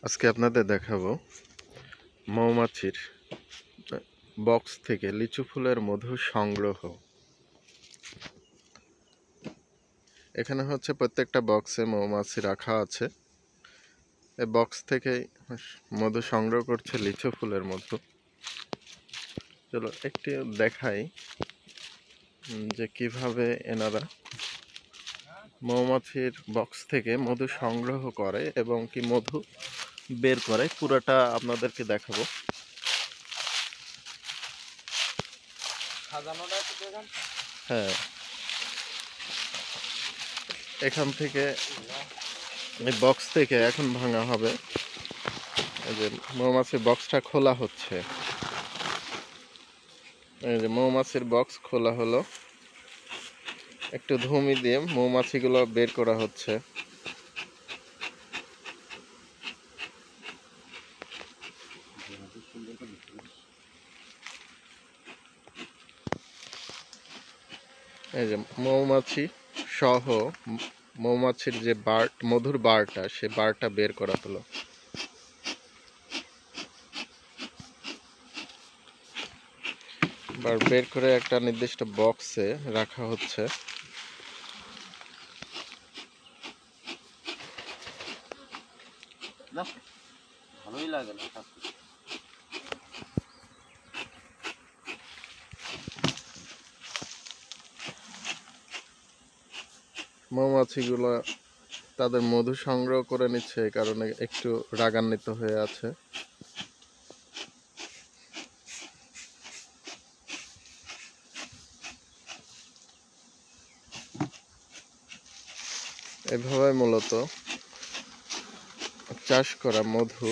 আজকে আপনাদের দেখাবো মৌমাছির বক্স থেকে লিচু ফুলের মধু সংগ্রহ। এখানে হচ্ছে প্রত্যেকটা বক্সে মৌমাছি রাখা আছে। এই বক্স থেকে মধু সংগ্রহ করছে লিচু ফুলের মধু। চলো একটু দেখাই যে কিভাবে এনারা মৌমাছির বক্স থেকে মধু সংগ্রহ করে এবং কি মধু বের করে, পুরোটা আপনাদেরকে দেখাবো। হ্যাঁ, এখান থেকে এই বক্স থেকে এখন ভাঙা হবে। এই যে মৌমাছির বক্সটা খোলা হচ্ছে। এই যে মৌমাছির বক্স খোলা হলো, একটু ধুমি দিয়ে মৌমাছিগুলো বের করা হচ্ছে। এই যে মৌমাছি সহ মৌমাছির যে মধুর বারটা, সে বারটা বের করা হলো। বার বের করে একটা নির্দিষ্ট বক্সে রাখা হচ্ছে। ভালোই লাগে না। মৌমাছিগুলো তাদের মধু সংগ্রহ করে নিচ্ছে, এই কারণে একটু রাগান্বিত হয়ে আছে। এভাবে মূলত চাষ করা মধু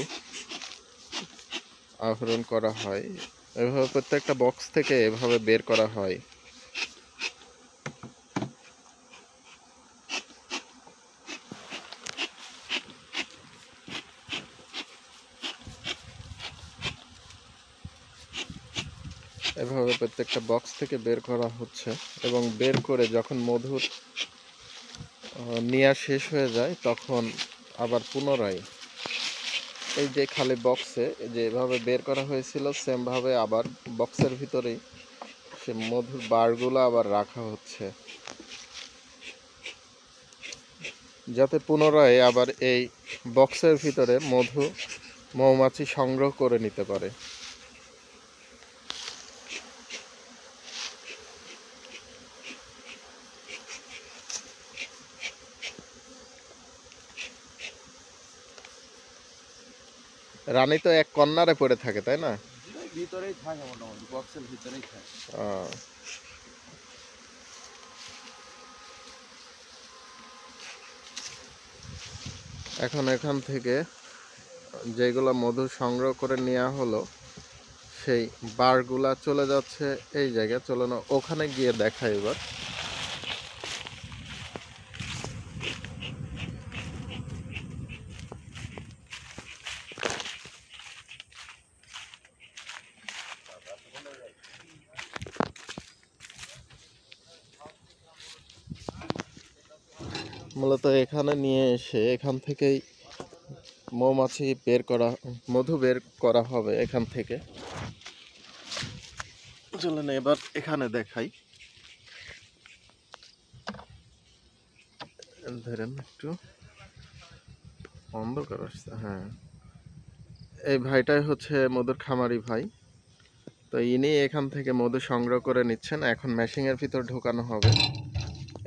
আহরণ করা হয়। এভাবে প্রত্যেকটা বক্স থেকে এভাবে বের করা হয়। এভাবে প্রত্যেকটা বক্স থেকে বের করা হচ্ছে এবং বের করে যখন মধুর নেওয়া শেষ হয়ে যায়, তখন আবার পুনরায় এই যে খালি বক্সে যেভাবে বের করা হয়েছিল, সেমভাবে আবার বক্সের ভিতরেই সে মধুর বারগুলো আবার রাখা হচ্ছে, যাতে পুনরায় আবার এই বক্সের ভিতরে মধু মৌমাছি সংগ্রহ করে নিতে পারে। রানী তো এক কর্নারে পড়ে থাকে, তাই না? ভিতরেই থাকে, মোটামুটি বক্সের ভিতরেই থাকে। এখন এখান থেকে যেগুলো মধু সংগ্রহ করে নেওয়া হলো, সেই বারগুলা চলে যাচ্ছে এই জায়গায়। চলো না ওখানে গিয়ে দেখা এবার। মূলত এখানে নিয়ে এসে এখান থেকেই মৌমাছি মধু বের করা হবে এখান থেকে। চলেন এবার এখানে দেখাই। ধরেন একটু অন্ধকার আসছে। হ্যাঁ, এই ভাইটাই হচ্ছে মধুর খামারি ভাই। তো ইনি এখান থেকে মধু সংগ্রহ করে নিচ্ছেন, এখন মেশিনের ভিতর ঢোকানো হবে।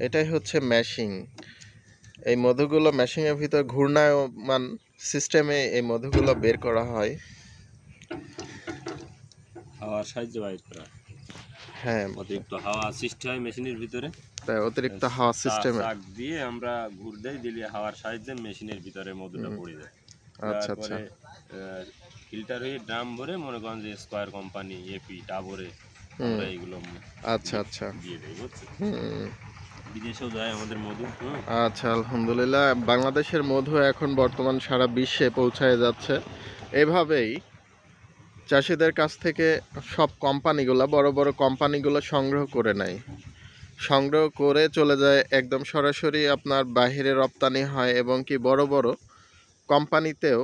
এটাই হচ্ছে মেশিং। এই মধুগুলো মেশিনের ভিতর ঘূর্ণায়মান সিস্টেমে এই মধুগুলো বের করা হয়। হাওয়ার সাহায্যে বাইর করা। হ্যাঁ, অতিরিক্ত হাওয়া সৃষ্টি হয় মেশিনের ভিতরে। তাই অতিরিক্ত হাওয়া সিস্টেমে চাক দিয়ে আমরা ঘুর দেই, দিলে হাওয়ার সাহায্যে মেশিনের ভিতরে মধুটা পড়ে যায়। আচ্ছা আচ্ছা। তারপরে ফিল্টার হয়ে ড্রাম ভরে, মনে করেন যে স্কয়ার কোম্পানি, এপি, ডাবরে আমরা এইগুলো আচ্ছা আচ্ছা। দিয়ে দেই, বুঝছেন? বিদেশেও যায় আমাদের মধু। আচ্ছা, আলহামদুলিল্লাহ। বাংলাদেশের মধু এখন বর্তমান সারা বিশ্বে পৌঁছায় যাচ্ছে। এভাবেই চাষিদের কাছ থেকে সব কোম্পানিগুলো, বড় বড় কোম্পানিগুলো সংগ্রহ করে নেয়। সংগ্রহ করে চলে যায় একদম সরাসরি আপনার বাহিরে রপ্তানি হয়, এবং কি বড় বড় কোম্পানিতেও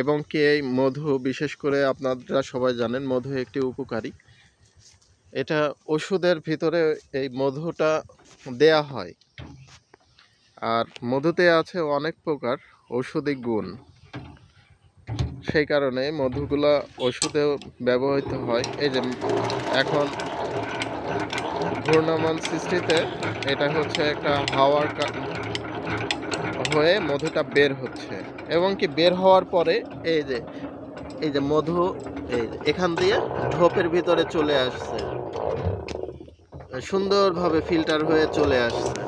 এবং কি এই মধু বিশেষ করে আপনারা সবাই জানেন মধু একটি উপকারী। এটা ওষুধের ভিতরে এই মধুটা দেয়া হয়। আর মধুতে আছে অনেক প্রকার ঔষধি গুণ। সেই কারণে মধুগুলা ওষুধেও ব্যবহৃত হয়। এই যে এখন ঘূর্ণায়মান সৃষ্টিতে এটা হচ্ছে একটা হাওয়ার হয়ে মধুটা বের হচ্ছে এবং কি বের হওয়ার পরে এই যে মধু এখান দিয়ে ঢোপের ভিতরে চলে আসছে, সুন্দরভাবে ফিল্টার হয়ে চলে আসছে।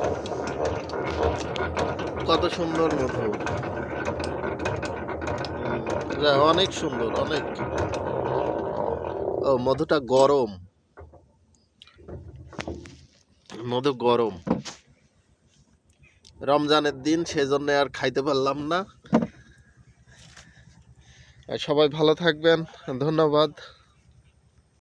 কত সুন্দর মধু, অনেক সুন্দর, অনেক। ও মধুটা গরম, মধু গরম। রমজানের দিন সেজন্য আর খাইতে পারলাম না। সবাই ভালো থাকবেন, ধন্যবাদ।